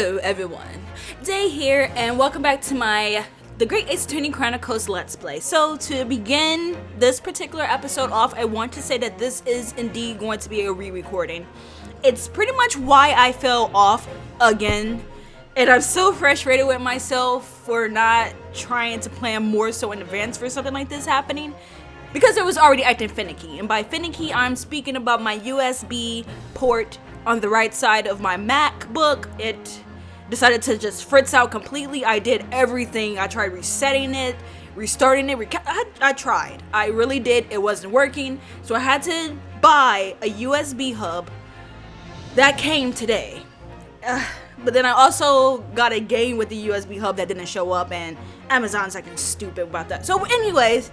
Hello everyone, Day here, and welcome back to my The Great Ace Attorney Chronicles Let's Play. So to begin this particular episode off, I want to say that this is indeed going to be a re-recording. It's pretty much why I fell off again, and I'm so frustrated with myself for not trying to plan more so in advance for something like this happening, because it was already acting finicky. And by finicky, I'm speaking about my USB port on the right side of my MacBook. It decided to just fritz out completely. I did everything. I tried resetting it, restarting it. I tried. I really did. It wasn't working. So I had to buy a USB hub. That came today. But then I also got a game with the USB hub that didn't show up, and Amazon's acting stupid about that. So anyways,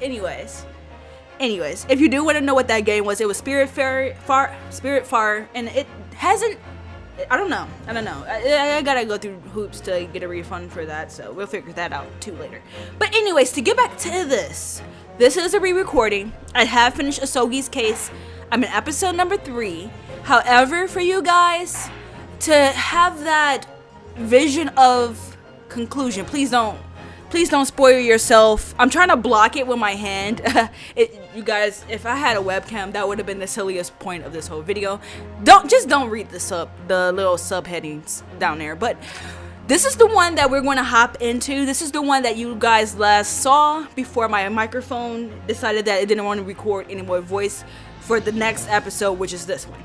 if you do want to know what that game was, it was Spirit Far, and it hasn't, I don't know. I gotta go through hoops to get a refund for that, so we'll figure that out too later. But anyways, to get back to this is a re-recording. I have finished Asogi's case. I'm in episode number 3. However, for you guys to have that vision of conclusion, please don't spoil yourself. I'm trying to block it with my hand. You guys, if I had a webcam, that would have been the silliest point of this whole video. Don't read the little subheadings down there. But this is the one that we're going to hop into. This is the one that you guys last saw before my microphone decided that it didn't want to record any more voice for the next episode, which is this one.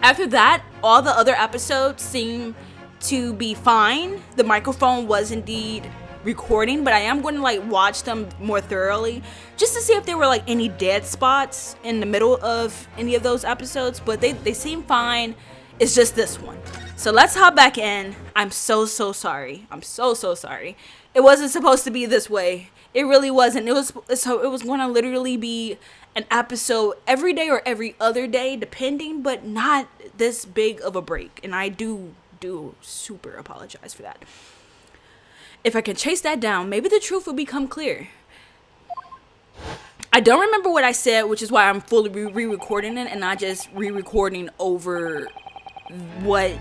After that, all the other episodes seem to be fine. The microphone was indeed recording, but I am going to watch them more thoroughly just to see if there were any dead spots in the middle of any of those episodes, but they seem fine. It's just this one. So let's hop back in. I'm so sorry. I'm so sorry. It wasn't supposed to be this way. It really wasn't. It was going to literally be an episode every day or every other day depending, but not this big of a break, and I do super apologize for that. If I can chase that down, maybe the truth will become clear. I don't remember what I said, which is why I'm fully re-recording it and not just re-recording over what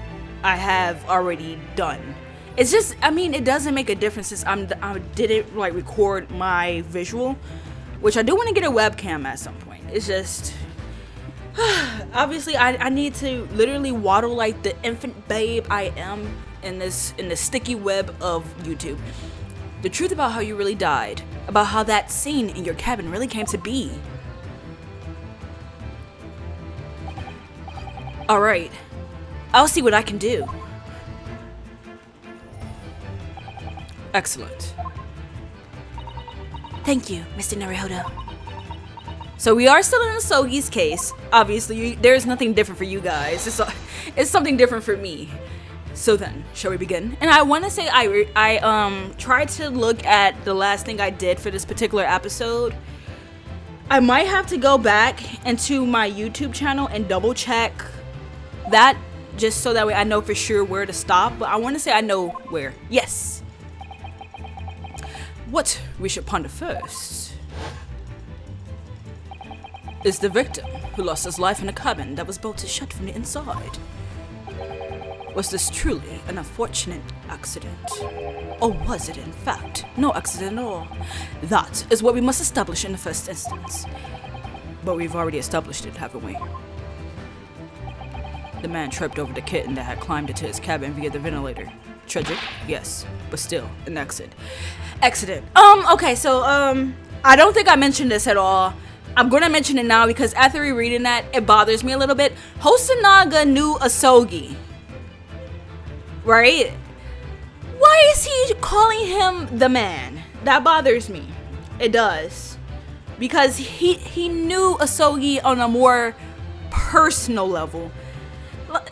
I have already done. It's just, it doesn't make a difference since I didn't record my visual, which I do want to get a webcam at some point. It's just, obviously I need to literally waddle like the infant babe I am in the sticky web of YouTube. The truth about how you really died, about how that scene in your cabin really came to be. Alright, I'll see what I can do. Excellent. Thank you, Mr. Naruhodo. So we are still in Asogi's case. Obviously, there's nothing different for you guys. It's something different for me. So then, shall we begin? And I want to say I tried to look at the last thing I did for this particular episode. I might have to go back into my YouTube channel and double check that, just so that way I know for sure where to stop. But I want to say I know where. Yes. What we should ponder first is the victim who lost his life in a cabin that was bolted shut from the inside. Was this truly an unfortunate accident? Or was it, in fact, no accident at all? That is what we must establish in the first instance. But we've already established it, haven't we? The man tripped over the kitten that had climbed into his cabin via the ventilator. Tragic, yes, but still an accident. Okay, so, I don't think I mentioned this at all. I'm gonna mention it now because after rereading that, it bothers me a little bit. Hosonaga knew Asogi. Right? Why is he calling him the man? That bothers me. It does. Because he knew Asogi on a more personal level.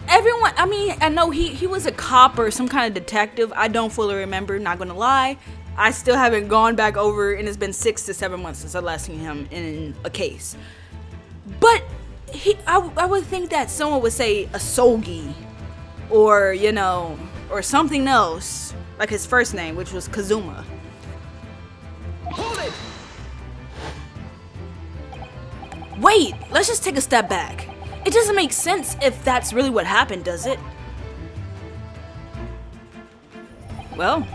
Everyone, I know he was a cop or some kind of detective. I don't fully remember, not gonna lie. I still haven't gone back over, and it's been 6 to 7 months since I last seen him in a case. But I would think that someone would say Asogi, or or something else, like his first name, which was Kazuma. Hold it! Wait, let's just take a step back. It doesn't make sense if that's really what happened, does it? Well,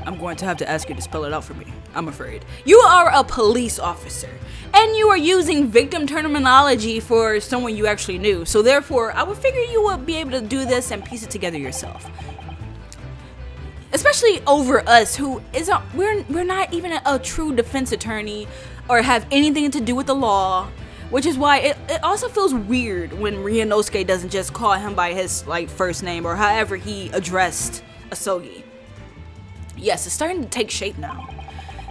I'm going to have to ask you to spell it out for me, I'm afraid. You are a police officer, and you are using victim terminology for someone you actually knew. So therefore, I would figure you would be able to do this and piece it together yourself. Especially over us, who isn't, we're not even a true defense attorney or have anything to do with the law, which is why it also feels weird when Rehashed doesn't just call him by his first name or however he addressed Asogi. Yes, it's starting to take shape now.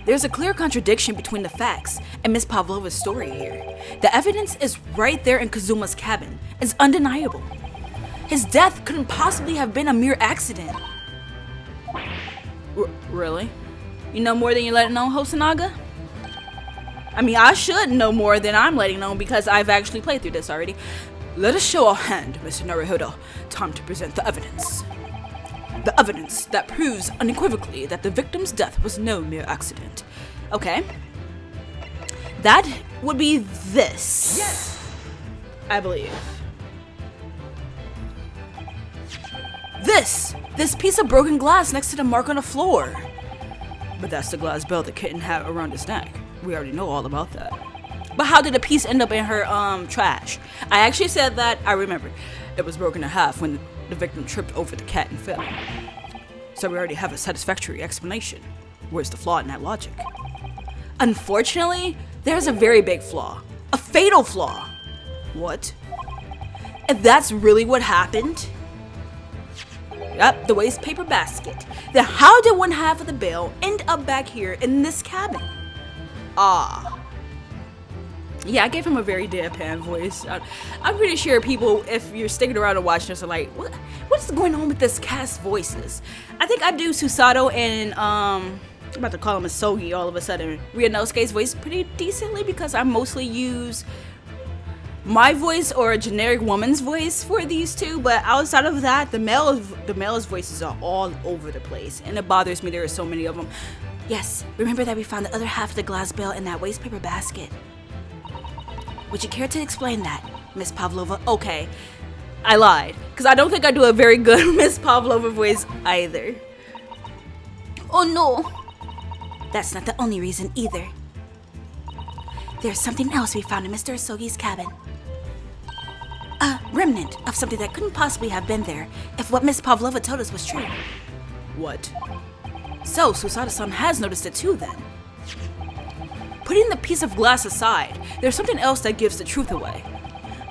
There's a clear contradiction between the facts and Miss Pavlova's story here. The evidence is right there in Kazuma's cabin. It's undeniable. His death couldn't possibly have been a mere accident. Really? You know more than you're letting on, Hosonaga? I mean, I should know more than I'm letting on because I've actually played through this already. Let us show our hand, Mr. Naruhodo. Time to present the evidence. The evidence that proves unequivocally that the victim's death was no mere accident. Okay. That would be this. Yes! I believe. This piece of broken glass next to the mark on the floor. But that's the glass belt the kitten had around his neck. We already know all about that. But how did the piece end up in her trash? I actually said that. I remember. It was broken in half when the victim tripped over the cat and fell. So we already have a satisfactory explanation. Where's the flaw in that logic? Unfortunately, there's a very big flaw. A fatal flaw. What? If that's really what happened? Yep, the waste paper basket. Then how did one half of the bale end up back here in this cabin? Yeah, I gave him a very deadpan voice. I'm pretty sure people, if you're sticking around and watching this, are like, what's going on with this cast voices? I think I do Susato and, I'm about to call him Asogi all of a sudden, Rehashe's voice pretty decently because I mostly use my voice or a generic woman's voice for these two, but outside of that, the male's voices are all over the place, and it bothers me there are so many of them. Yes, remember that we found the other half of the glass bell in that waste paper basket. Would you care to explain that, Miss Pavlova? Okay, I lied, because I don't think I do a very good Miss Pavlova voice either. Oh no, that's not the only reason either. There's something else we found in Mr. Asogi's cabin. A remnant of something that couldn't possibly have been there if what Miss Pavlova told us was true. What? So, Susato-san has noticed it too then. Putting the piece of glass aside, there's something else that gives the truth away.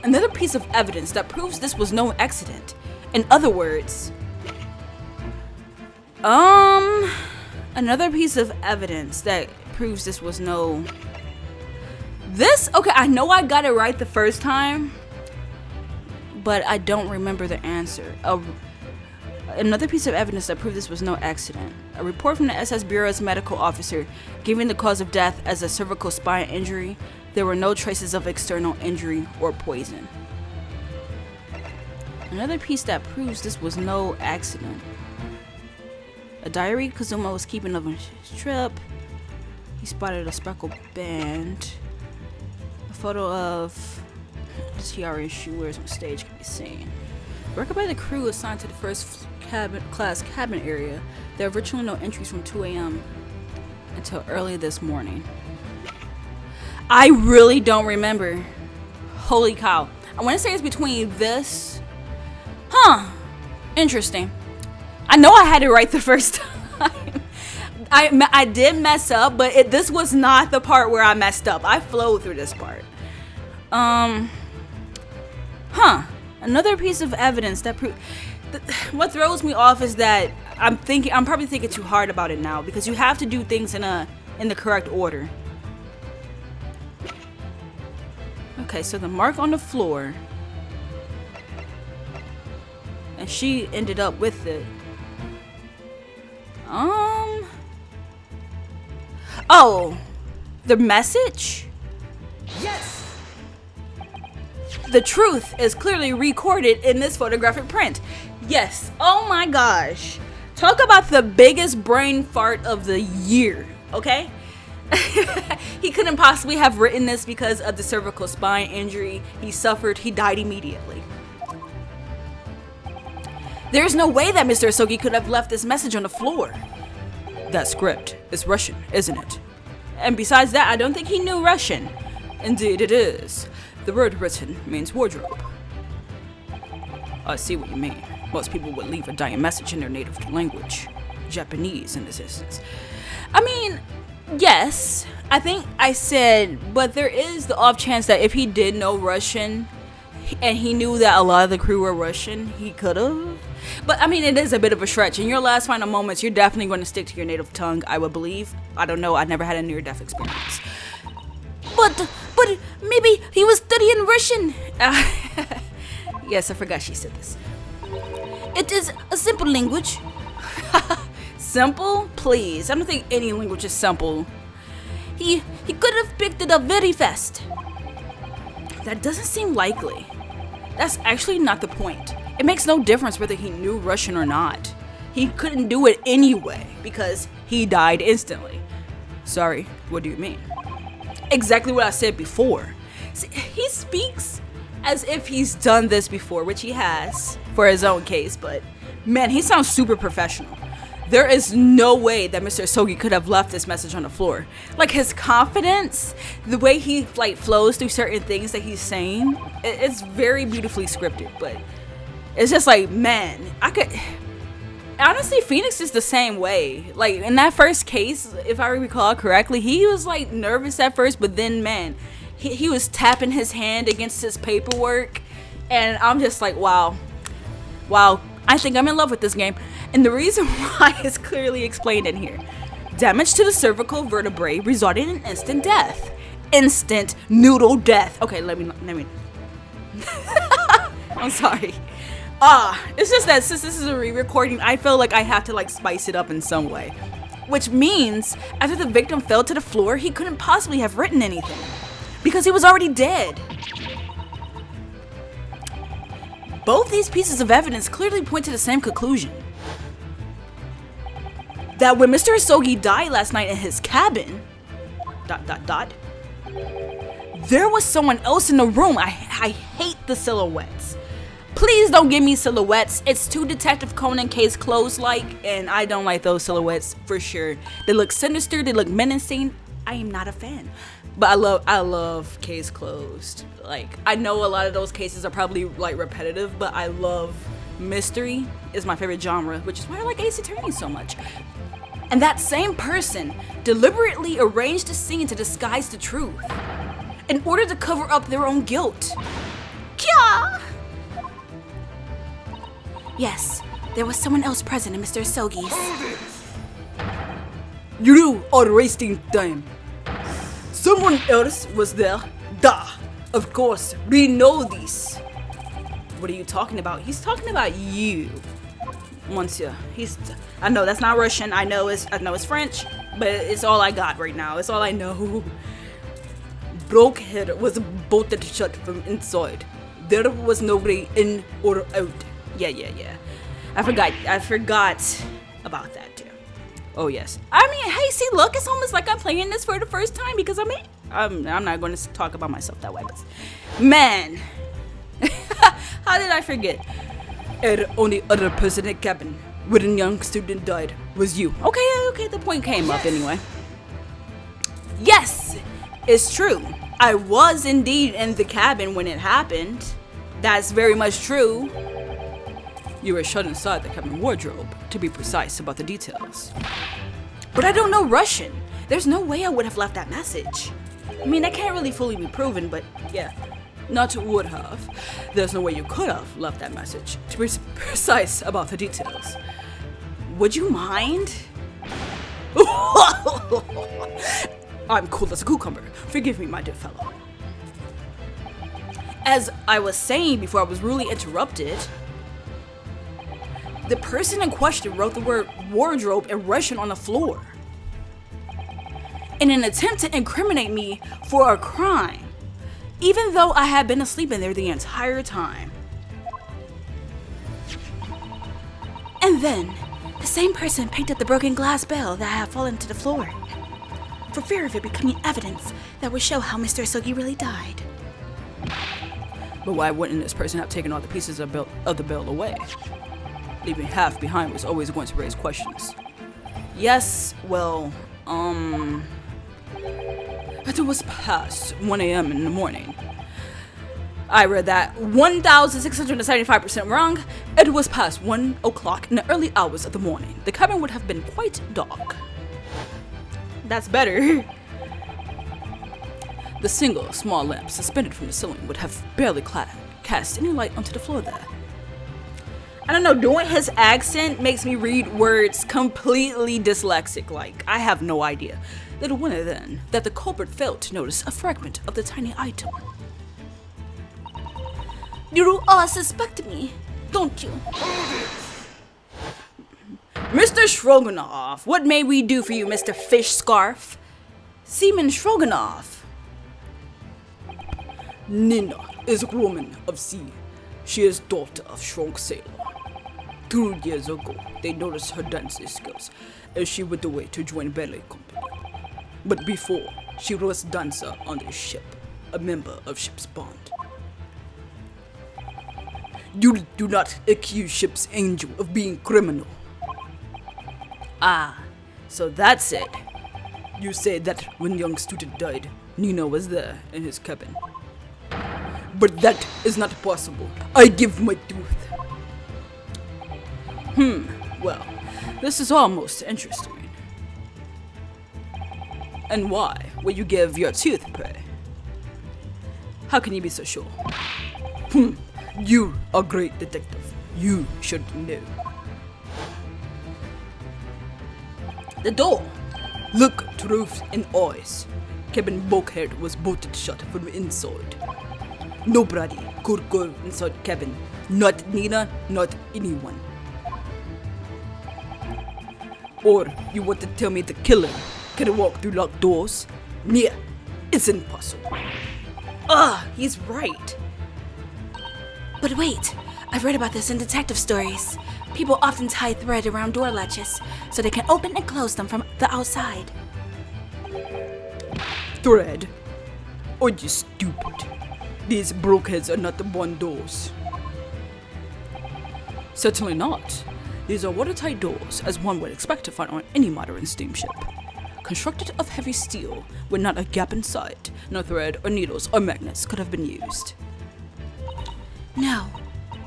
Another piece of evidence that proves this was no accident. In other words, another piece of evidence that proves this was no... Okay, I know I got it right the first time, but I don't remember the answer. Another piece of evidence that proved this was no accident. A report from the SS Bureau's medical officer giving the cause of death as a cervical spine injury. There were no traces of external injury or poison. Another piece that proves this was no accident. A diary Kazuma was keeping of his trip. He spotted a speckled band. A photo of the tiara she wears on stage can be seen. Record by the crew assigned to the first class cabin area. There are virtually no entries from 2 a.m. until early this morning. I really don't remember. Holy cow. I want to say it's between this. Interesting. I know I had it right the first time. I did mess up, but this was not the part where I messed up. I flowed through this part. Another piece of evidence that proves... What throws me off is that I'm probably thinking too hard about it now, because you have to do things in the correct order. Okay, so the mark on the floor, and she ended up with it. Oh, the message? Yes. The truth is clearly recorded in this photographic print. Yes. Oh my gosh. Talk about the biggest brain fart of the year, okay? He couldn't possibly have written this because of the cervical spine injury he suffered. He died immediately. There's no way that Mr. Asogi could have left this message on the floor. That script is Russian, isn't it? And besides that, I don't think he knew Russian. Indeed it is. The word written means wardrobe. I see what you mean. Most people would leave a dying message in their native language. Japanese in this instance. I mean, yes. I think I said, but there is the off chance that if he did know Russian and he knew that a lot of the crew were Russian, he could have. But I mean, it is a bit of a stretch. In your last final moments, you're definitely going to stick to your native tongue, I would believe. I don't know. I never had a near-death experience. But maybe he was studying Russian. Yes, I forgot she said this. It is a simple language. Simple? Please. I don't think any language is simple. He could have picked it up very fast. That doesn't seem likely. That's actually not the point. It makes no difference whether he knew Russian or not. He couldn't do it anyway because he died instantly. Sorry, what do you mean? Exactly what I said before. See, he speaks as if he's done this before, which he has for his own case, but man, he sounds super professional. There is no way that Mr. Asogi could have left this message on the floor. Like, his confidence, the way he like flows through certain things that he's saying, it's very beautifully scripted, but it's just like, man, honestly, Phoenix is the same way. Like, in that first case, if I recall correctly, he was like nervous at first, but then, man, he was tapping his hand against his paperwork, and I'm just like, wow, I think I'm in love with this game. And the reason why is clearly explained in here. Damage to the cervical vertebrae resulted in instant death. Instant noodle death. Okay, let me. I'm sorry. It's just that since this is a re-recording, I feel like I have to like spice it up in some way. Which means, after the victim fell to the floor, he couldn't possibly have written anything. Because he was already dead. Both these pieces of evidence clearly point to the same conclusion. That when Mr. Asogi died last night in his cabin, ... there was someone else in the room. I hate the silhouettes. Please don't give me silhouettes. It's too Detective Conan Case Closed-like, and I don't like those silhouettes for sure. They look sinister, they look menacing. I am not a fan. But I love Case Closed. Like, I know a lot of those cases are probably like repetitive, but I love mystery is my favorite genre, which is why I like Ace Attorney so much. And that same person deliberately arranged a scene to disguise the truth in order to cover up their own guilt. Kya! Yes, there was someone else present in Mr. Asogi's. You are wasting time. Someone else was there. Da! Of course, we know this. What are you talking about? He's talking about you, Monsieur. I know that's not Russian. I know it's French, but it's all I got right now. It's all I know. Blockhead was bolted shut from inside. There was nobody in or out. Yeah. I forgot about that too. Oh yes. I mean, hey, see, look, it's almost like I'm playing this for the first time because I'm not going to talk about myself that way, but man, how did I forget? The only other person in the cabin when a young student died was you. Okay, the point came up anyway. Yes, it's true. I was indeed in the cabin when it happened. That's very much true. You were shut inside the cabin wardrobe, to be precise about the details. But I don't know Russian. There's no way I would have left that message. I mean, that can't really fully be proven, but yeah. Not would have. There's no way you could have left that message, to be precise about the details. Would you mind? I'm cool as a cucumber. Forgive me, my dear fellow. As I was saying before I was rudely interrupted, the person in question wrote the word wardrobe in Russian on the floor in an attempt to incriminate me for a crime, even though I had been asleep in there the entire time. And then, the same person picked up the broken glass bell that had fallen to the floor, for fear of it becoming evidence that would show how Mr. Asogi really died. But why wouldn't this person have taken all the pieces of the bell away? Leaving half behind was always going to raise questions. Yes, well, It was past 1 a.m. in the morning. I read that 1,675% wrong. It was past 1 o'clock in the early hours of the morning. The cabin would have been quite dark. That's better. The single small lamp suspended from the ceiling would have barely cast any light onto the floor there. I don't know, doing his accent makes me read words completely dyslexic. Like, I have no idea. Little wonder then that the culprit failed to notice a fragment of the tiny item. You all suspect me, don't you? Mr. Stroganoff, what may we do for you, Mr. Fish Scarf? Seaman Stroganoff. Nina is a woman of sea. She is daughter of strong sailor. 2 years ago, they noticed her dancing skills as she went away to join ballet company. But before, she was dancer on the ship, a member of ship's bond. You do not accuse ship's angel of being criminal. Ah, so that's it. You say that when young student died, Nina was there in his cabin. But that is not possible. I give my tooth. Well, this is almost interesting. And why will you give your tooth, pray? How can you be so sure? You are a great detective. You should know. The door. Look to roofs and eyes. Cabin bulkhead was bolted shut from the inside. Nobody could go inside cabin. Not Nina, not anyone. Or you want to tell me the killer can walk through locked doors? Yeah, it's impossible. He's right. But wait, I've read about this in detective stories. People often tie thread around door latches so they can open and close them from the outside. Thread? Are you stupid? These bulkheads are not the bond doors. Certainly not. These are watertight doors, as one would expect to find on any modern steamship. Constructed of heavy steel, with not a gap inside, no thread or needles or magnets could have been used.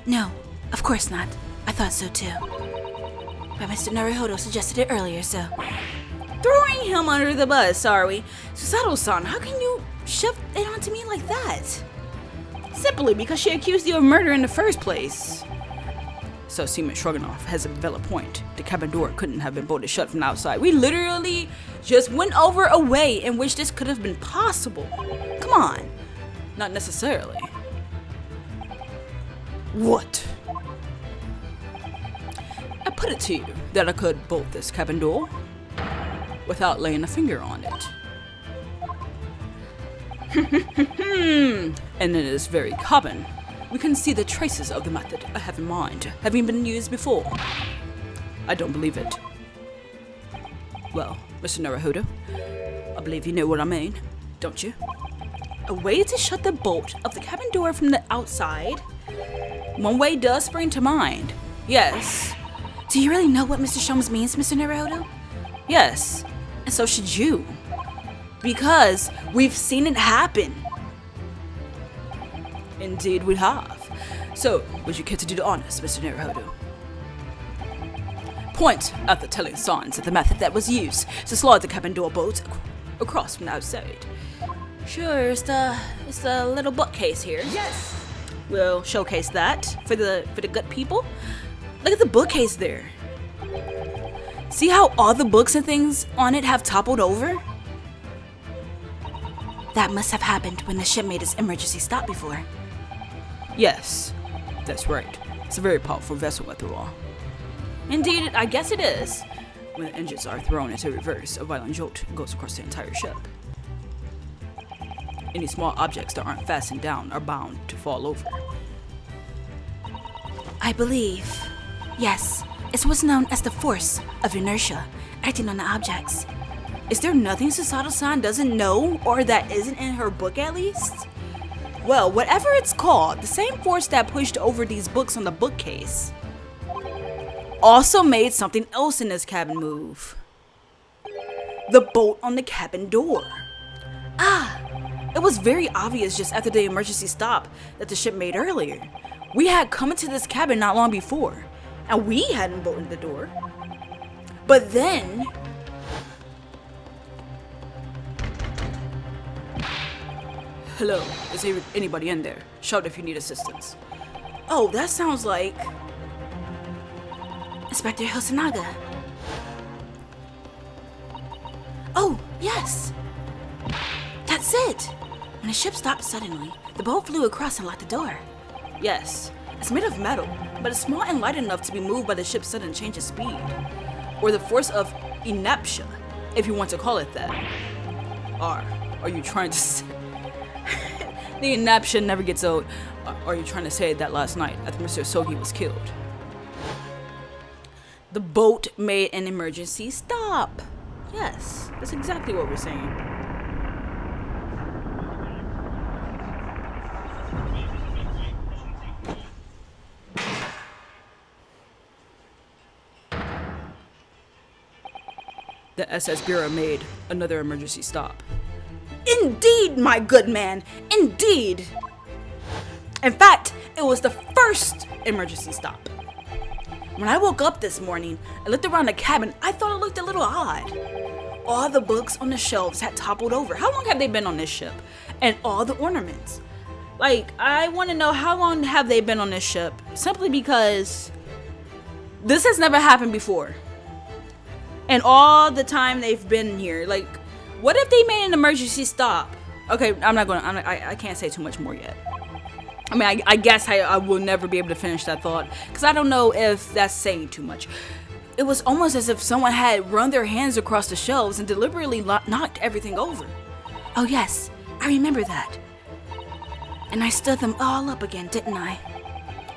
No, of course not. I thought so too. But Mr. Naruhodo suggested it earlier, so... Throwing him under the bus, are we? Susato-san, how can you shove it onto me like that? Simply because she accused you of murder in the first place. So Seaman Stroganoff has a valid point. The cabin door couldn't have been bolted shut from the outside. We literally just went over a way in which this could have been possible. Come on. Not necessarily. What? I put it to you that I could bolt this cabin door without laying a finger on it. And it is very common. We can see the traces of the method I have in mind having been used before. I don't believe it. Well, Mr. Naruhodo, I believe you know what I mean, don't you? A way to shut the bolt of the cabin door from the outside? One way does spring to mind. Yes. Do you really know what Mr. Sholmes means, Mr. Naruhodo? Yes, and so should you. Because we've seen it happen. Indeed we have. So, would you care to do the honors, Mr. Naruhodo? Point at the telling signs of the method that was used to slide the cabin door bolt across from the outside. Sure, it's the little bookcase here. Yes! We'll showcase that for the good people. Look at the bookcase there. See how all the books and things on it have toppled over? That must have happened when the ship made its emergency stop before. Yes, that's right. It's a very powerful vessel after all. Indeed, I guess it is. When the engines are thrown into reverse, a violent jolt goes across the entire ship. Any small objects that aren't fastened down are bound to fall over. I believe, yes, it's what's known as the force of inertia acting on the objects. Is there nothing Susato-san doesn't know, or that isn't in her book at least? Well, whatever it's called, the same force that pushed over these books on the bookcase. also made something else in this cabin move. The bolt on the cabin door. It was very obvious just after the emergency stop that the ship made earlier. We had come into this cabin not long before, and we hadn't bolted the door. But then... Hello, is there anybody in there? Shout if you need assistance. Oh, that sounds like... Inspector Hosanaga. Oh, yes. That's it. When the ship stopped suddenly, the boat flew across and locked the door. Yes, it's made of metal, but it's small and light enough to be moved by the ship's sudden change of speed. Or the force of inertia, if you want to call it that. Are you trying to say... The inertia never gets old. Are you trying to say that last night after Mr. Sogi was killed? The boat made an emergency stop. Yes, that's exactly what we're saying. The SS Bureau made another emergency stop. Indeed, my good man, indeed. In fact, it was the first emergency stop. When I woke up this morning and looked around the cabin, I thought it looked a little odd. All the books on the shelves had toppled over. How long have they been on this ship? And all the ornaments. Like, I want to know how long have they been on this ship? Simply because this has never happened before. And all the time they've been here, like, what if they made an emergency stop? Okay, I can't say too much more yet. I mean, I guess I will never be able to finish that thought, because I don't know if that's saying too much. It was almost as if someone had run their hands across the shelves and deliberately knocked everything over. Oh yes, I remember that. And I stood them all up again, didn't I?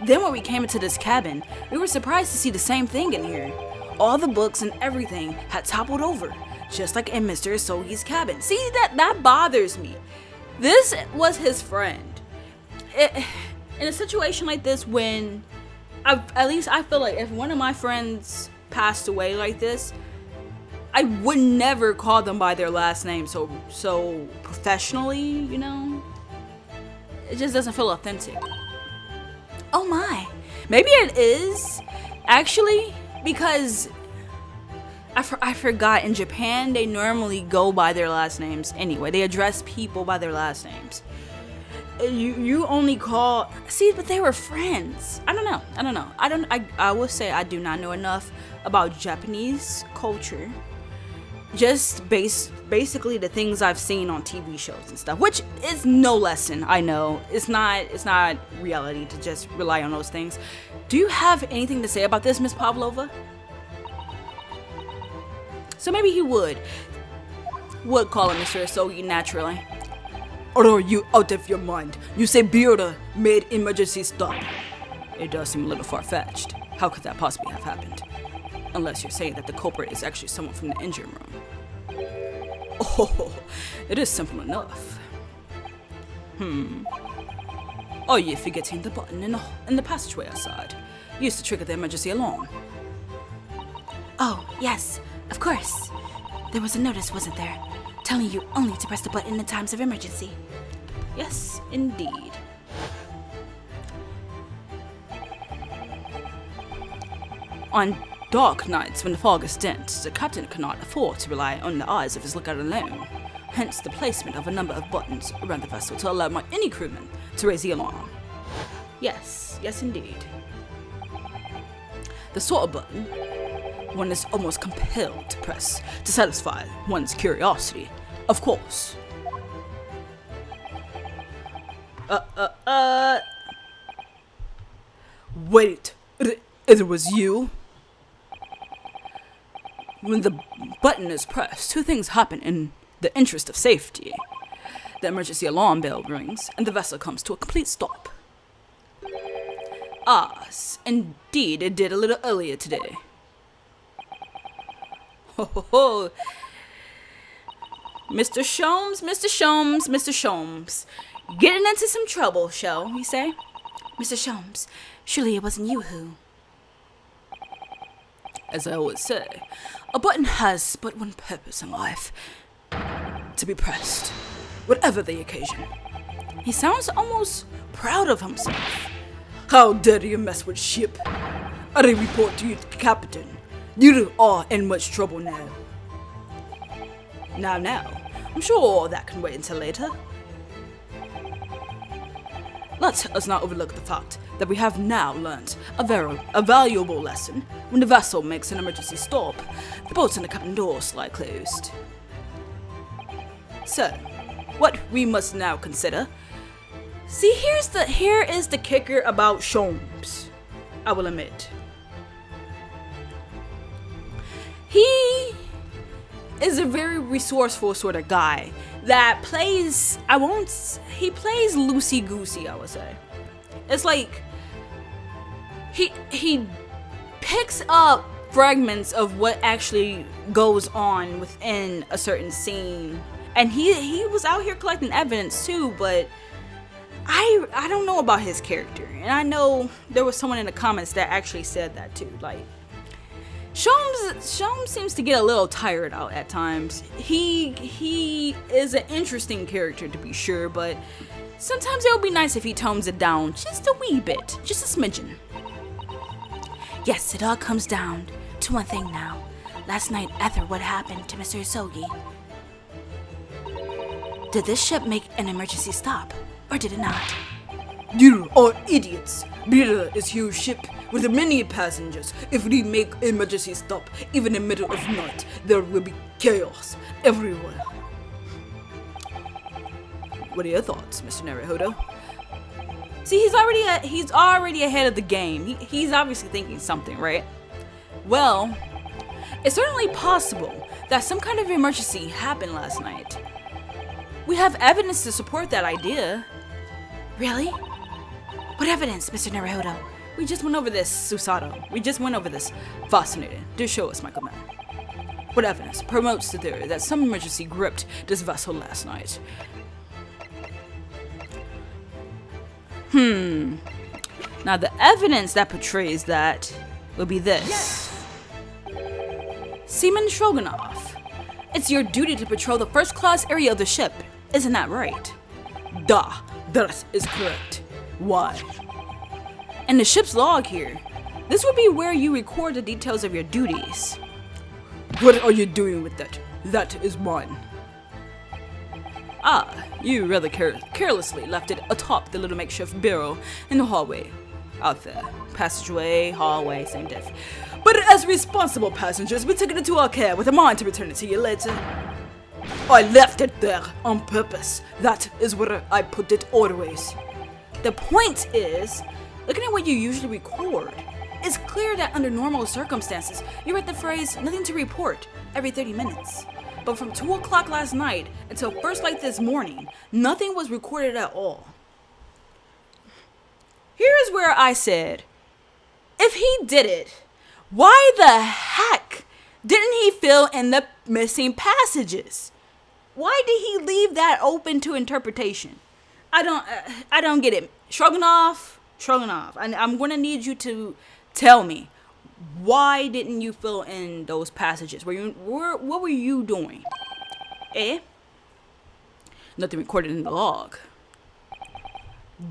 Then when we came into this cabin, we were surprised to see the same thing in here. All the books and everything had toppled over, just like in Mr. Sogi's cabin. See, that bothers me. This was his friend. In a situation like this, when at least I feel like if one of my friends passed away like this, I would never call them by their last name so professionally, you know? It just doesn't feel authentic. Oh my, maybe it is actually, because I forgot, in Japan they normally go by their last names anyway. They address people by their last names. You only call, see, but they were friends. I don't know. I will say I do not know enough about Japanese culture. Just basically the things I've seen on TV shows and stuff, which is no lesson. I know it's not reality to just rely on those things. Do you have anything to say about this, Miss Pavlova? So maybe he would call him Mr. Sogi naturally. Or are you out of your mind? You say Bearda made emergency stop. It does seem a little far-fetched. How could that possibly have happened? Unless you're saying that the culprit is actually someone from the engine room. Oh, it is simple enough. Are you forgetting the button in the passageway outside? Used to trigger the emergency alarm. Oh, yes, of course. There was a notice, wasn't there? Telling you only to press the button in times of emergency. Yes, indeed. On dark nights when the fog is dense, the captain cannot afford to rely on the eyes of his lookout alone. Hence the placement of a number of buttons around the vessel to allow any crewman to raise the alarm. Yes indeed. The sort of button one is almost compelled to press to satisfy one's curiosity, of course. Wait, it was you? When the button is pressed, two things happen in the interest of safety. The emergency alarm bell rings, and the vessel comes to a complete stop. Indeed, it did a little earlier today. Ho. Mr. Sholmes. Getting into some trouble, shall we say? Mr. Sholmes, surely it wasn't you who... As I always say, a button has but one purpose in life: to be pressed, whatever the occasion. He sounds almost proud of himself. How dare you mess with ship? I report to you, Captain. You are in much trouble now. Now, I'm sure that can wait until later. Let us not overlook the fact that we have now learnt a valuable lesson. When the vessel makes an emergency stop, the boats and the cabin doors slide closed. So, what we must now consider. See, here is the kicker about Sholmes, I will admit. He is a very resourceful sort of guy that plays, he plays loosey-goosey, I would say. It's like, he picks up fragments of what actually goes on within a certain scene. And he was out here collecting evidence too, but I don't know about his character. And I know there was someone in the comments that actually said that too. Like, Sholmes seems to get a little tired out at times. He is an interesting character to be sure, but sometimes it would be nice if he tones it down just a wee bit, just a smidgen. Yes, it all comes down to one thing now. Last night, after what happened to Mr. Isogi, did this ship make an emergency stop, or did it not? You are idiots. There is huge ship with many passengers. If we make emergency stop, even in the middle of night, there will be chaos everywhere. What are your thoughts, Mr. Naruhodo? See, he's already ahead of the game. He's obviously thinking something, right? Well, it's certainly possible that some kind of emergency happened last night. We have evidence to support that idea. Really? What evidence, Mr. Naruhodo? We just went over this, Susato. We just went over this. Fascinating. Do show us, Michael Man. What evidence promotes the theory that some emergency gripped this vessel last night? Now the evidence that portrays that will be this. Yes. Seaman Stroganoff, it's your duty to patrol the first class area of the ship. Isn't that right? That is correct. Why? In the ship's log here, this would be where you record the details of your duties. What are you doing with that? That is mine. You rather carelessly left it atop the little makeshift bureau in the hallway. Out there. Passageway, hallway, same diff. But as responsible passengers, we took it into our care with a mind to return it to you later. I left it there on purpose. That is where I put it always. The point is, looking at what you usually record, it's clear that under normal circumstances, you write the phrase, nothing to report, every 30 minutes. But from 2 o'clock last night until first light this morning, nothing was recorded at all. Here's where I said, if he did it, why the heck didn't he fill in the missing passages? Why did he leave that open to interpretation? I don't get it. Stroganoff, I'm going to need you to tell me, why didn't you fill in those passages? What were you doing? Nothing recorded in the log.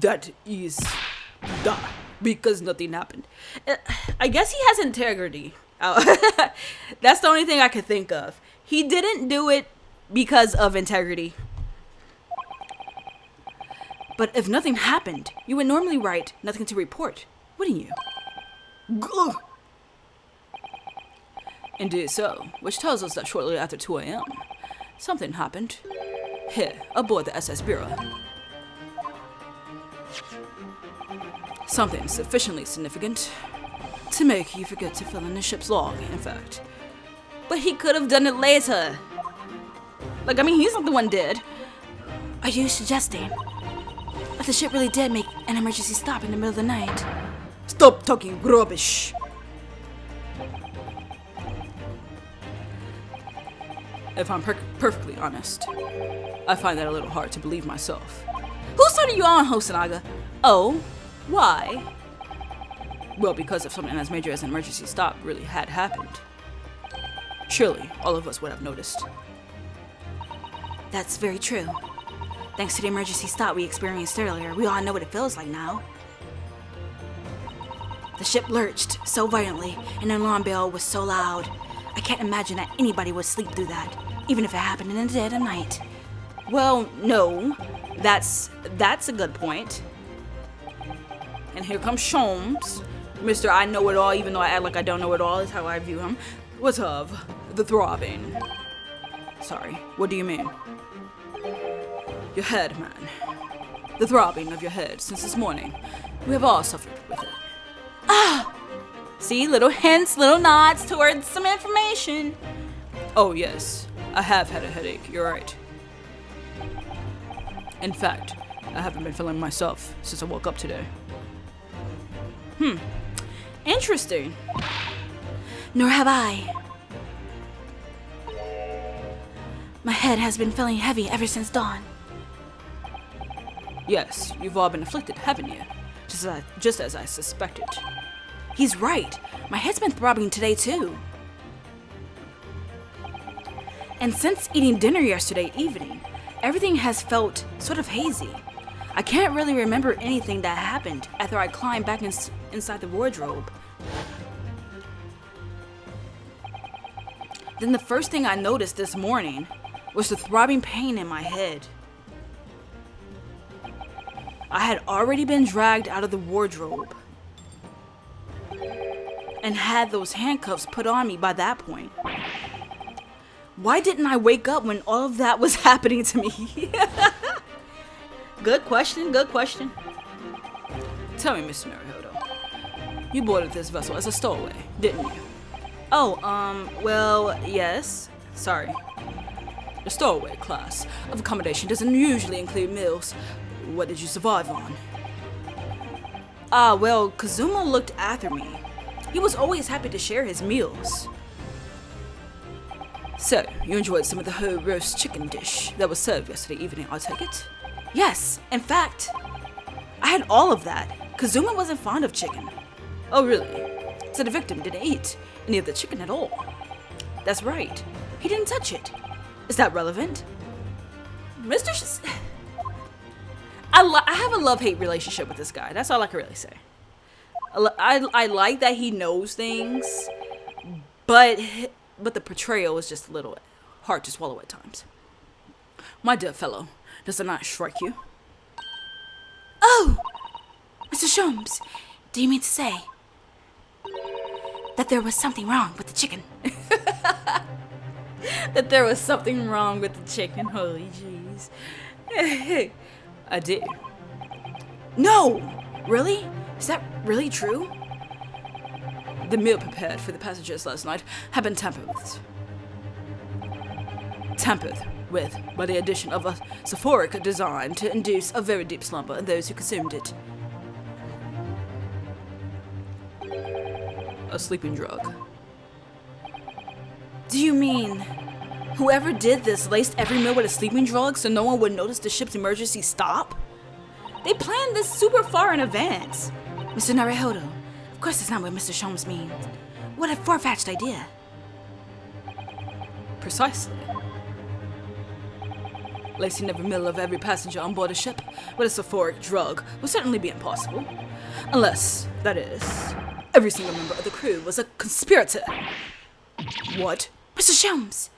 That is because nothing happened. I guess he has integrity. That's the only thing I could think of. He didn't do it because of integrity. But if nothing happened, you would normally write nothing to report, wouldn't you? Indeed so, which tells us that shortly after 2 a.m., something happened here aboard the SS Bureau. Something sufficiently significant to make you forget to fill in the ship's log, in fact. But he could have done it later. He's not the one dead. Are you suggesting that the ship really did make an emergency stop in the middle of the night? Stop talking rubbish. If I'm perfectly honest, I find that a little hard to believe myself. Who started you on, Hosonaga? Oh, why? Well, because if something as major as an emergency stop really had happened, surely all of us would have noticed. That's very true. Thanks to the emergency stop we experienced earlier, we all know what it feels like now. The ship lurched so violently, and the alarm bell was so loud. I can't imagine that anybody would sleep through that, even if it happened in the dead of night. Well, no, that's a good point. And here comes Sholmes, Mr. I know it all, even though I act like I don't know it all, is how I view him. What's of the throbbing? Sorry, what do you mean? Your head, man. The throbbing of your head since this morning. We have all suffered with it. See, little hints, little nods towards some information. Oh yes, I have had a headache, you're right. In fact, I haven't been feeling myself since I woke up today. Interesting. Nor have I. My head has been feeling heavy ever since dawn. Yes, you've all been afflicted, haven't you? Just as I suspected. He's right. My head's been throbbing today too. And since eating dinner yesterday evening, everything has felt sort of hazy. I can't really remember anything that happened after I climbed back inside the wardrobe. Then the first thing I noticed this morning was the throbbing pain in my head. I had already been dragged out of the wardrobe and had those handcuffs put on me by that point. Why didn't I wake up when all of that was happening to me? Good question, good question. Tell me, Mr. Naruhodo, you boarded this vessel as a stowaway, didn't you? Oh, well, yes. Sorry. The stowaway class of accommodation doesn't usually include meals. What did you survive on? Well, Kazuma looked after me. He was always happy to share his meals. So, you enjoyed some of the whole roast chicken dish that was served yesterday evening, I take it? Yes, in fact, I had all of that. Kazuma wasn't fond of chicken. Oh, really? So the victim didn't eat any of the chicken at all? That's right. He didn't touch it. Is that relevant? I have a love-hate relationship with this guy. That's all I can really say. I like that he knows things, but the portrayal is just a little hard to swallow at times. My dear fellow, does it not strike you? Oh! Mr. Sholmes, do you mean to say that there was something wrong with the chicken? That there was something wrong with the chicken? Holy jeez. I did. No! Really? Is that really true? The meal prepared for the passengers last night had been tampered with. By the addition of a sulfuric design to induce a very deep slumber in those who consumed it. A sleeping drug. Do you mean whoever did this laced every meal with a sleeping drug so no one would notice the ship's emergency stop? They planned this super far in advance. Mr. Naruhodo, of course that's not what Mr. Sholmes means. What a far-fetched idea. Precisely. Lacing every meal of every passenger on board a ship with a sulfuric drug would certainly be impossible. Unless, that is, every single member of the crew was a conspirator. What? Mr. Sholmes!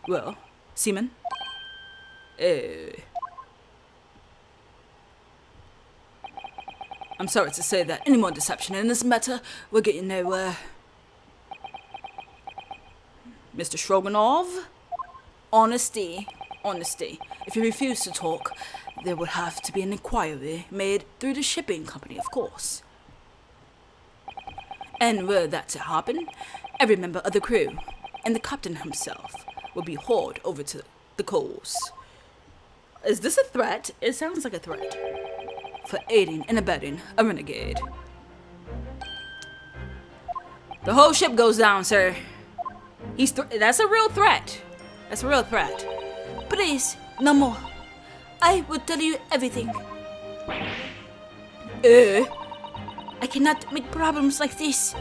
Well, seaman? I'm sorry to say that any more deception in this matter will get you nowhere. Mr. Stroganov? Honesty. If you refuse to talk, there would have to be an inquiry made through the shipping company, of course. And were that to happen, every member of the crew, and the captain himself, will be hauled over to the coals. Is this a threat? It sounds like a threat. For aiding and abetting a renegade. The whole ship goes down, sir. That's a real threat. That's a real threat. Please, no more. I will tell you everything. I cannot make problems like this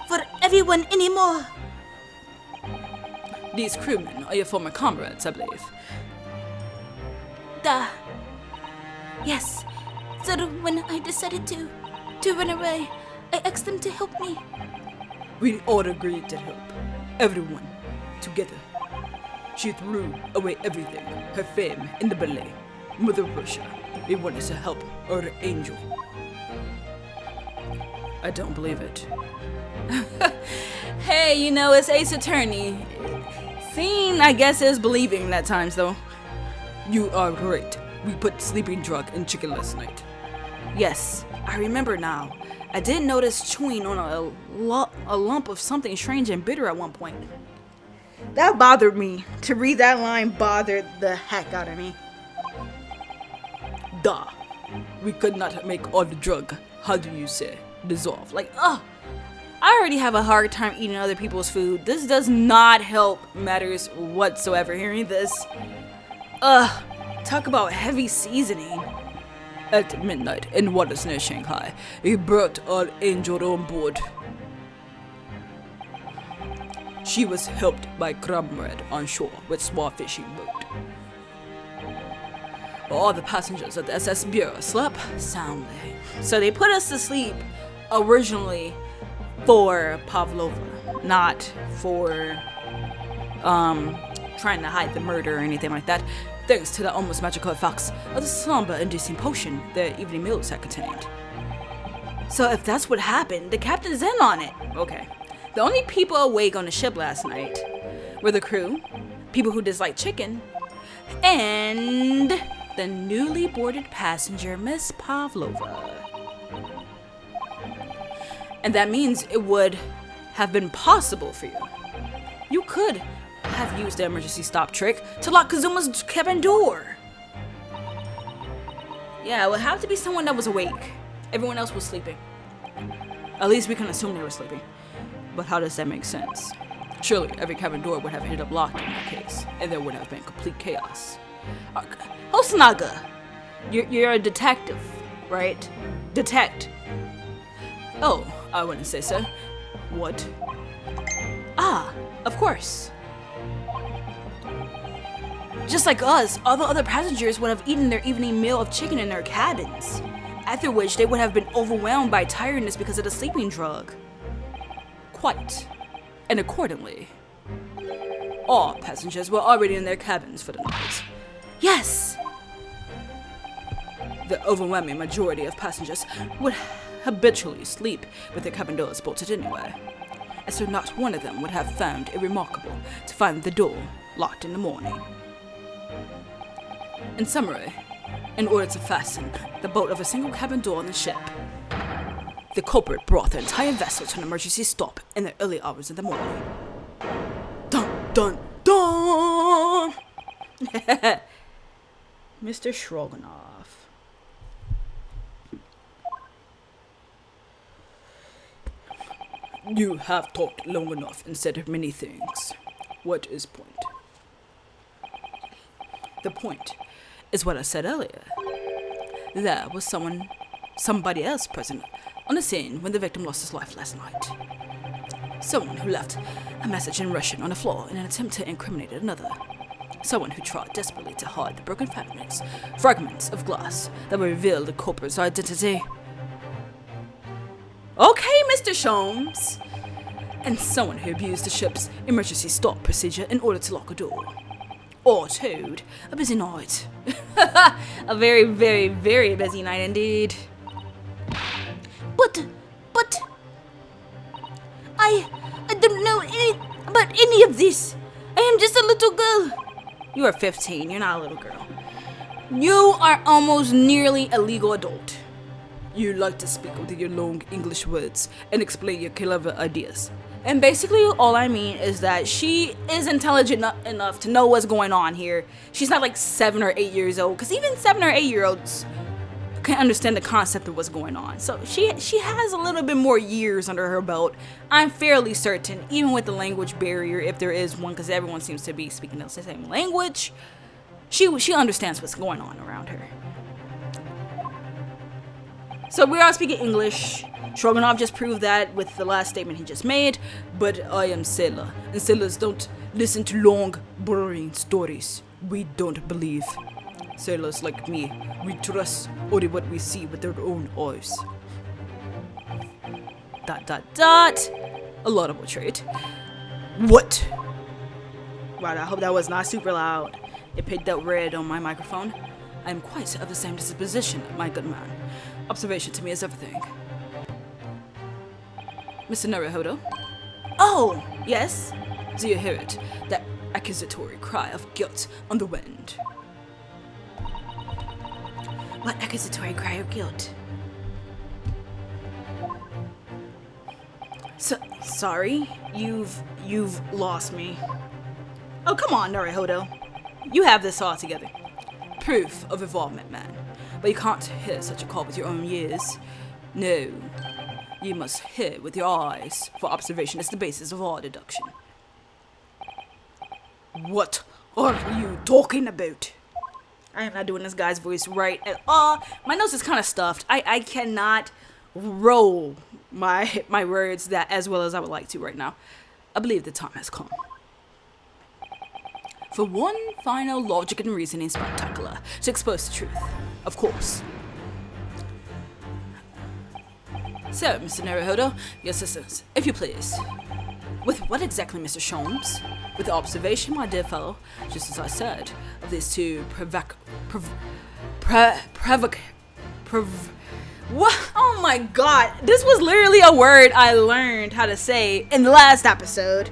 for everyone anymore. These crewmen are your former comrades, I believe. Yes. So when I decided to run away, I asked them to help me. We all agreed to help. Everyone. Together. She threw away everything. Her fame in the ballet. Mother Russia. We wanted to help our angel. I don't believe it. Hey, you know, it's Ace Attorney. Seeing, I guess, is believing at times, though. You are right. We put sleeping drug in chicken last night. Yes, I remember now. I did notice chewing on a lump of something strange and bitter at one point. That bothered me. To read that line bothered the heck out of me. Duh. We could not make all the drug, how do you say, dissolve. Like, ugh. I already have a hard time eating other people's food. This does not help matters whatsoever. Hearing this. Ugh. Talk about heavy seasoning. At midnight in waters near Shanghai, we brought our angel on board. She was helped by comrade on shore with small fishing boat. All the passengers at the SS Bureau slept soundly. So they put us to sleep originally for Pavlova, not for trying to hide the murder or anything like that. Thanks to the almost magical effects of the slumber-inducing potion their evening meals had contained. So if that's what happened, the captain's in on it. Okay. The only people awake on the ship last night were the crew, people who dislike chicken, and the newly boarded passenger, Miss Pavlova. And that means it would have been possible for you. You could have used the emergency stop trick to lock Kazuma's cabin door. Yeah, it would have to be someone that was awake. Everyone else was sleeping. At least we can assume they were sleeping. But how does that make sense? Surely every cabin door would have ended up locked in that case, and there would have been complete chaos. Hosonaga, you're a detective, right? Detect. Oh, I wouldn't say so. What? Ah, of course. Just like us, all the other passengers would have eaten their evening meal of chicken in their cabins, after which they would have been overwhelmed by tiredness because of the sleeping drug. Quite. And accordingly, all passengers were already in their cabins for the night. Yes! The overwhelming majority of passengers would habitually sleep with their cabin doors bolted anyway, and so not one of them would have found it remarkable to find the door locked in the morning. In summary, in order to fasten the bolt of a single cabin door on the ship, the culprit brought the entire vessel to an emergency stop in the early hours of the morning. Dun dun dun! Mr. Stroganoff. You have talked long enough and said many things. What is point? The point is what I said earlier. There was somebody else present on the scene when the victim lost his life last night. Someone who left a message in Russian on the floor in an attempt to incriminate another. Someone who tried desperately to hide the broken fragments of glass that would reveal the culprit's identity. Okay, Mr. Sholmes. And someone who abused the ship's emergency stop procedure in order to lock a door. Or told a busy night. A very, very, very busy night indeed. But I don't know about any of this. I am just a little girl. You are 15. You're not a little girl. You are almost nearly a legal adult. You like to speak with your long English words and explain your clever ideas. And basically, all I mean is that she is intelligent enough to know what's going on here. She's not like 7 or 8 years old, because even 7 or 8-year-olds can understand the concept of what's going on. So she has a little bit more years under her belt. I'm fairly certain, even with the language barrier, if there is one, because everyone seems to be speaking the same language, she understands what's going on around her. So we are speaking English. Stroganov just proved that with the last statement he just made. But I am sailor, and sailors don't listen to long, boring stories. We don't believe. Sailors like me, we trust only what we see with our own eyes. ... A laudable trait. What? Wow, I hope that was not super loud. It picked up red on my microphone. I am quite of the same disposition, my good man. Observation to me is everything. Mr. Naruhodo? Oh, yes? Do you hear it? That accusatory cry of guilt on the wind. What accusatory cry of guilt? Sorry, you've lost me. Oh, come on, Naruhodo. You have this all together. Proof of involvement, man. But you can't hear such a call with your own ears. No. You must hear with your eyes, for observation is the basis of all deduction. What are you talking about? I am not doing this guy's voice right at all. My nose is kind of stuffed. I cannot roll my words that as well as I would like to right now. I believe the time has come. For one final logic and reasoning spectacular to expose the truth, of course. So, Mr. Naruhodo, your assistance, if you please. With what exactly, Mr. Sholmes? With the observation, my dear fellow, just as I said, of these two what? Oh my god, this was literally a word I learned how to say in the last episode.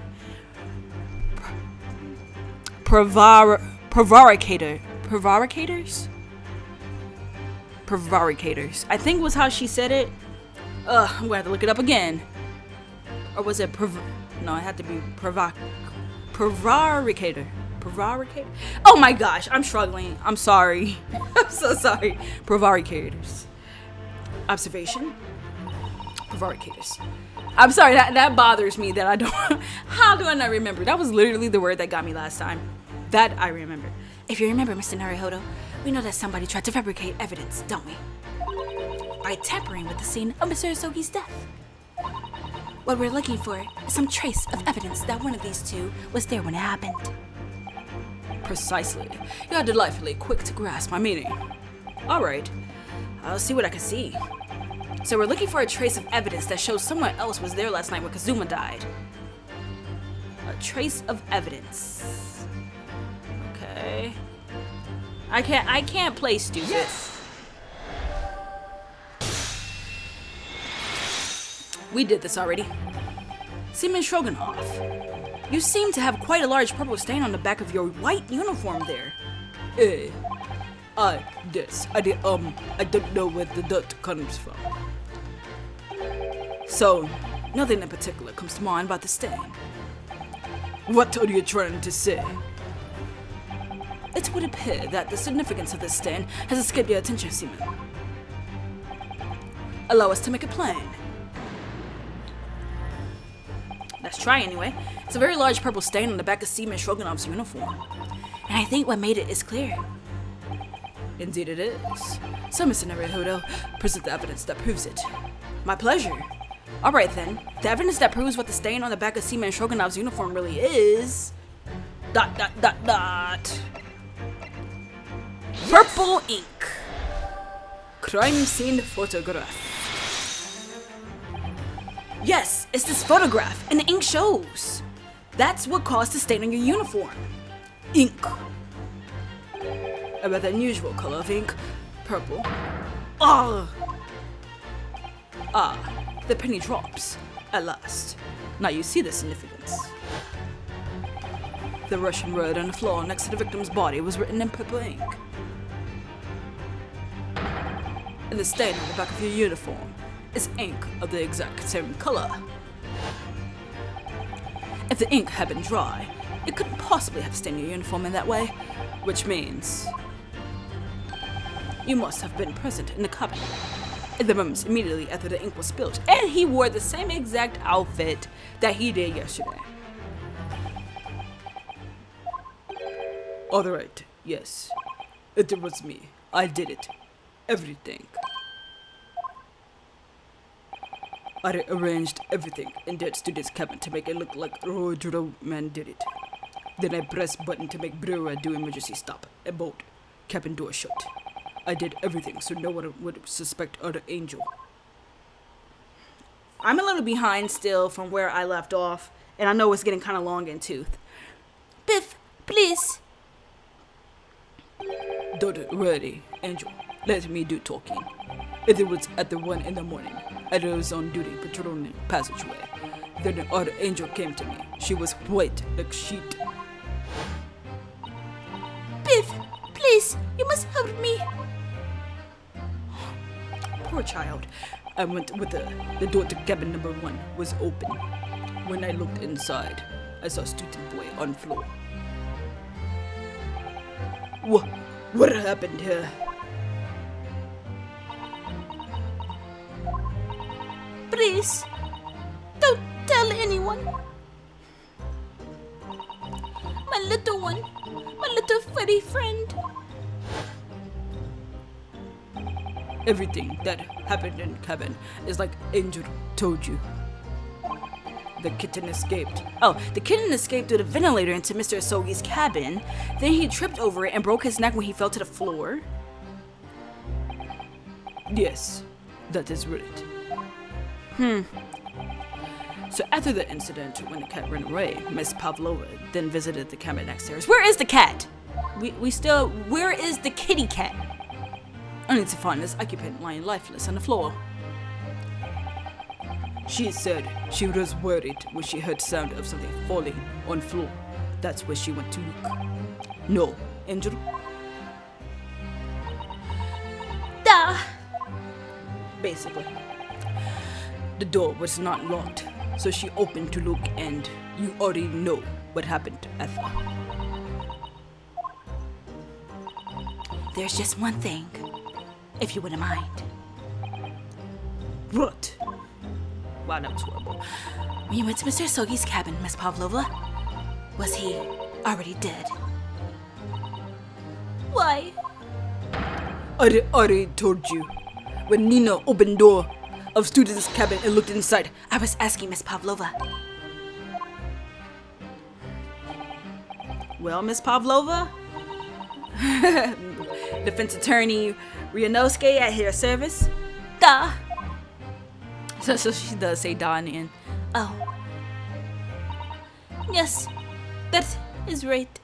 Prevaricators, I think was how she said it. I'm gonna have to look it up again. Or was it no, it had to be prevaricator. Prevaricator? Oh my gosh, I'm struggling. I'm sorry. I'm so sorry. Prevaricators. Observation? Prevaricators. I'm sorry, that bothers me that I don't... How do I not remember? That was literally the word that got me last time. That I remember. If you remember, Mr. Naruhodo, we know that somebody tried to fabricate evidence, don't we? By tampering with the scene of Mr. Asogi's death. What we're looking for is some trace of evidence that one of these two was there when it happened. Precisely. You are delightfully quick to grasp my meaning. Alright, I'll see what I can see. So we're looking for a trace of evidence that shows someone else was there last night when Kazuma died. A trace of evidence. Okay. I can't play stupid. Yes! We did this already. Seaman Stroganov, you seem to have quite a large purple stain on the back of your white uniform there. I don't know where the dirt comes from. So, nothing in particular comes to mind about the stain. What are you trying to say? It would appear that the significance of this stain has escaped your attention, Seaman. Allow us to make it plain. Let's try anyway. It's a very large purple stain on the back of Seaman Stroganov's uniform. And I think what made it is clear. Indeed it is. So, Mr. Naruhodo, present the evidence that proves it. My pleasure. Alright then, the evidence that proves what the stain on the back of Seaman Stroganov's uniform really is... ... Purple ink. Crime scene photograph. Yes, it's this photograph, and the ink shows. That's what caused the stain on your uniform. Ink. A rather unusual color of ink. Purple. Ah, the penny drops. At last. Now you see the significance. The Russian word on the floor next to the victim's body was written in purple ink. And the stain on the back of your uniform is ink of the exact same color. If the ink had been dry, it couldn't possibly have stained your uniform in that way, which means you must have been present in the cabin in the moments immediately after the ink was spilled, and he wore the same exact outfit that he did yesterday. Alright, yes. It was me. I did it. Everything. I arranged everything in that student's cabin to make it look like Roger Man did it. Then I pressed button to make Brewer do emergency stop and bolt. Cabin door shut. I did everything so no one would suspect other Angel. I'm a little behind still from where I left off, and I know it's getting kind of long in tooth. Biff, please. Don't worry, Angel. Let me do talking. It was at the 1 in the morning. I was on duty patrolling passageway. Then the other Angel came to me. She was white like sheet. Biff, please, you must help me. Poor child. I went with her. The door to cabin number 1 was open. When I looked inside, I saw student boy on floor. What happened here? Please, don't tell anyone. My little one, my little furry friend. Everything that happened in cabin is like Angel told you. The kitten escaped. Oh, the kitten escaped through the ventilator into Mr. Asogi's cabin. Then he tripped over it and broke his neck when he fell to the floor. Yes, that is right. So after the incident, when the cat ran away, Miss Pavlova then visited the cabin upstairs. Where is the cat? Where is the kitty cat? I need to find this occupant lying lifeless on the floor. She said she was worried when she heard sound of something falling on floor. That's where she went to look. No, Angel? Da. Basically. The door was not locked, so she opened to look, and you already know what happened to Ethel. There's just one thing, if you wouldn't mind. What? Wow, that was horrible. When you went to Mr. Asogi's cabin, Miss Pavlova, was he already dead? Why? I already told you. When Nina opened door of student's cabin and looked inside, I was asking Miss Pavlova. Well, Miss Pavlova, defense attorney Rehashed at your service. Da. So she does say da in the end. Oh. Yes, that is right.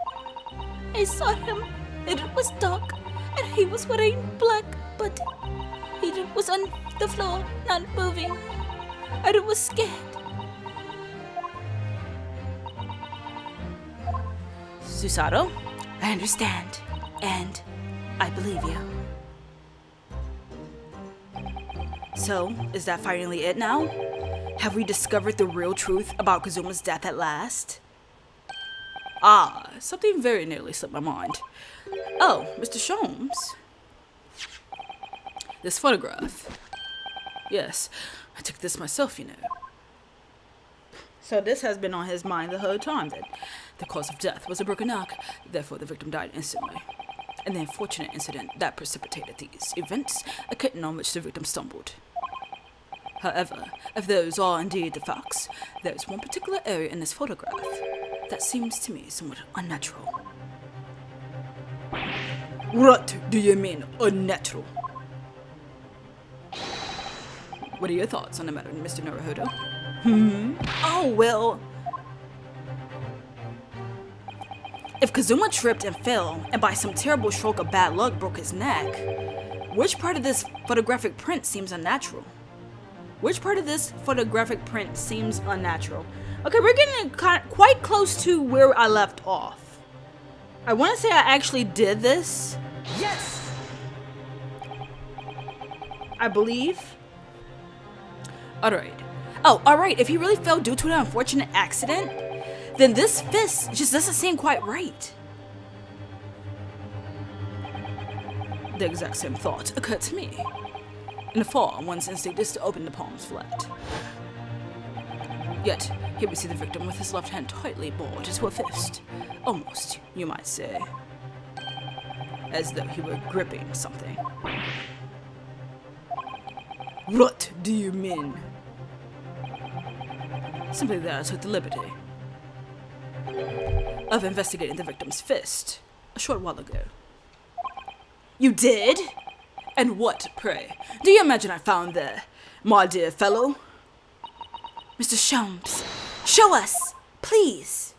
I saw him. It was dark, and he was wearing black, but he was on the floor, not moving. I was scared. Susato? I understand, and I believe you. So, is that finally it now? Have we discovered the real truth about Kazuma's death at last? Ah, something very nearly slipped my mind. Oh, Mr. Sholmes. This photograph. Yes, I took this myself, you know. So this has been on his mind the whole time, that the cause of death was a broken neck, therefore the victim died instantly. And the unfortunate incident that precipitated these events, a kitten on which the victim stumbled. However, if those are indeed the facts, there is one particular area in this photograph that seems to me somewhat unnatural. what do you mean, unnatural? What are your thoughts on the matter, Mr. Naruhodo? Oh, well. If Kazuma tripped and fell, and by some terrible stroke of bad luck broke his neck, which part of this photographic print seems unnatural? Which part of this photographic print seems unnatural? Okay, we're getting quite close to where I left off. I want to say I actually did this. Yes! I believe. Alright. Oh, alright, if he really fell due to an unfortunate accident, then this fist just doesn't seem quite right. The exact same thought occurred to me. In the fall, one's instinct is to open the palms flat. Yet, here we see the victim with his left hand tightly balled into a fist. Almost, you might say. As though he were gripping something. What do you mean? Simply that I took the liberty of investigating the victim's fist a short while ago. You did? And what, pray, do you imagine I found there, my dear fellow? Mr. Sholmes, show us, please.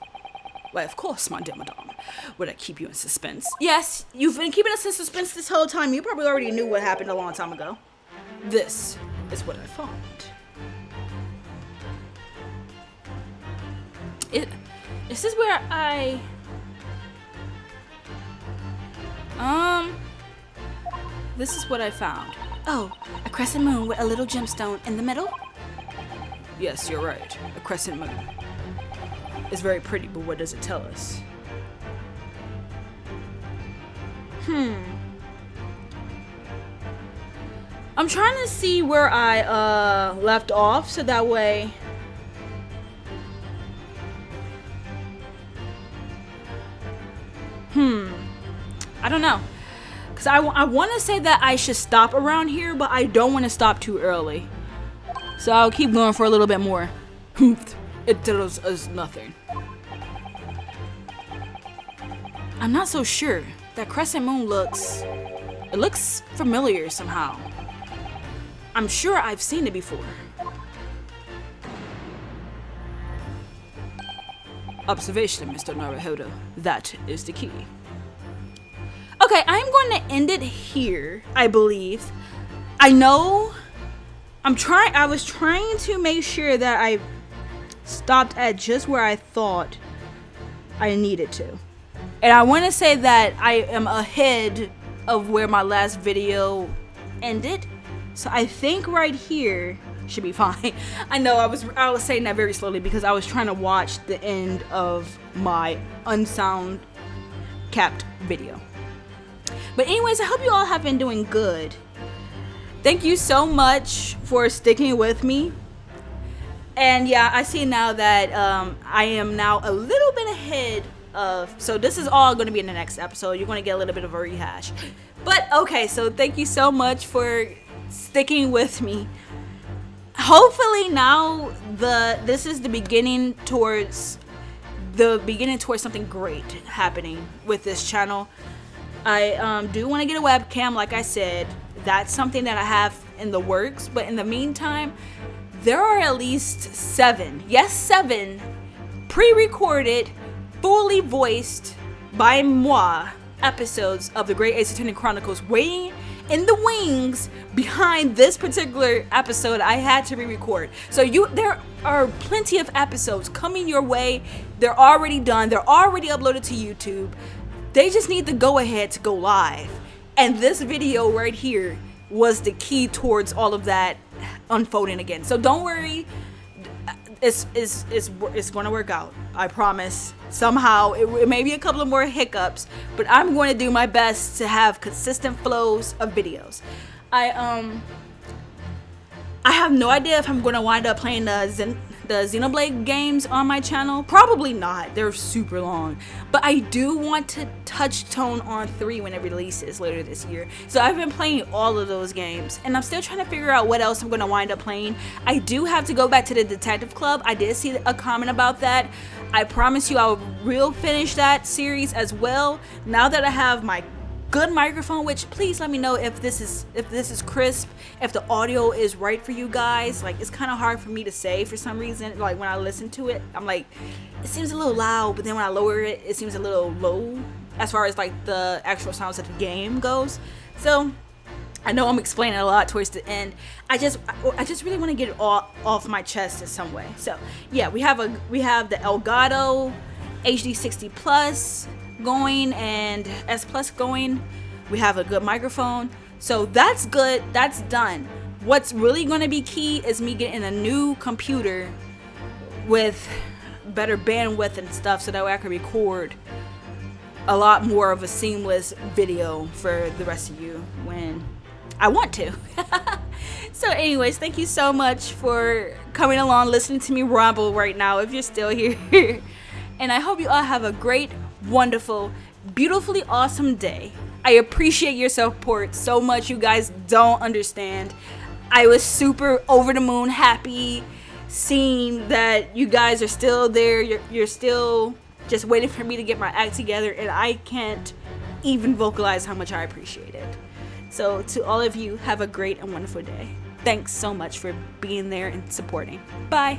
Why, of course, my dear madame. Would I keep you in suspense? Yes, you've been keeping us in suspense this whole time. You probably already knew what happened a long time ago. This is what I found. Is this where I... This is what I found. Oh, a crescent moon with a little gemstone in the middle? Yes, you're right. A crescent moon. It's very pretty, but what does it tell us? I'm trying to see where I left off so that way... I don't know. Because I want to say that I should stop around here, but I don't want to stop too early. So I'll keep going for a little bit more. It tells us nothing. I'm not so sure. That crescent moon looks familiar somehow. I'm sure I've seen it before. Observation, Mr. Naruhodo. That is the key. Okay, I'm going to end it here, I believe. I know I was trying to make sure that I stopped at just where I thought I needed to. And I want to say that I am ahead of where my last video ended. So I think right here should be fine. I know I was saying that very slowly because I was trying to watch the end of my unsound capped video. But anyways, I hope you all have been doing good. Thank you so much for sticking with me. And yeah, I see now that I am now a little bit ahead of, so this is all going to be in the next episode. You're going to get a little bit of a rehash. But okay, so thank you so much for sticking with me. Hopefully now this is the beginning towards something great happening with this channel. I do want to get a webcam, like I said. That's something that I have in the works. But in the meantime, there are at least 7 pre-recorded, fully voiced by moi episodes of the Great Ace Attorney Chronicles waiting in the wings behind this particular episode I had to re-record. So there are plenty of episodes coming your way. They're already done. They're already uploaded to YouTube. They just need the go-ahead to go live. And this video right here was the key towards all of that unfolding again. So don't worry. It's going to work out. I promise. Somehow, it may be a couple of more hiccups, but I'm going to do my best to have consistent flows of videos. I have no idea if I'm going to wind up playing the Xenoblade games on my channel. Probably not. They're super long. But I do want to touch tone on 3 when it releases later this year. So I've been playing all of those games. And I'm still trying to figure out what else I'm going to wind up playing. I do have to go back to the Detective Club. I did see a comment about that. I promise you I will finish that series as well. Now that I have my good microphone, which please let me know if this is crisp, if the audio is right for you guys. Like, it's kind of hard for me to say for some reason. Like, when I listen to it, I'm like, it seems a little loud, but then when I lower it, it seems a little low as far as like the actual sounds of the game goes. So I know I'm explaining a lot towards the end. I just really want to get it all off my chest in some way. So yeah, we have the Elgato HD 60 Plus going and S Plus going. We have a good microphone, so that's good. That's done. What's really going to be key is me getting a new computer with better bandwidth and stuff, so that way I can record a lot more of a seamless video for the rest of you when I want to. So anyways, thank you so much for coming along, listening to me ramble right now, if you're still here. And I hope you all have a great, wonderful, beautifully awesome day. I appreciate your support so much. You guys don't understand. I was super over the moon happy seeing that you guys are still there. You're still just waiting for me to get my act together, and I can't even vocalize how much I appreciate it. So to all of you, have a great and wonderful day. Thanks so much for being there and supporting. Bye.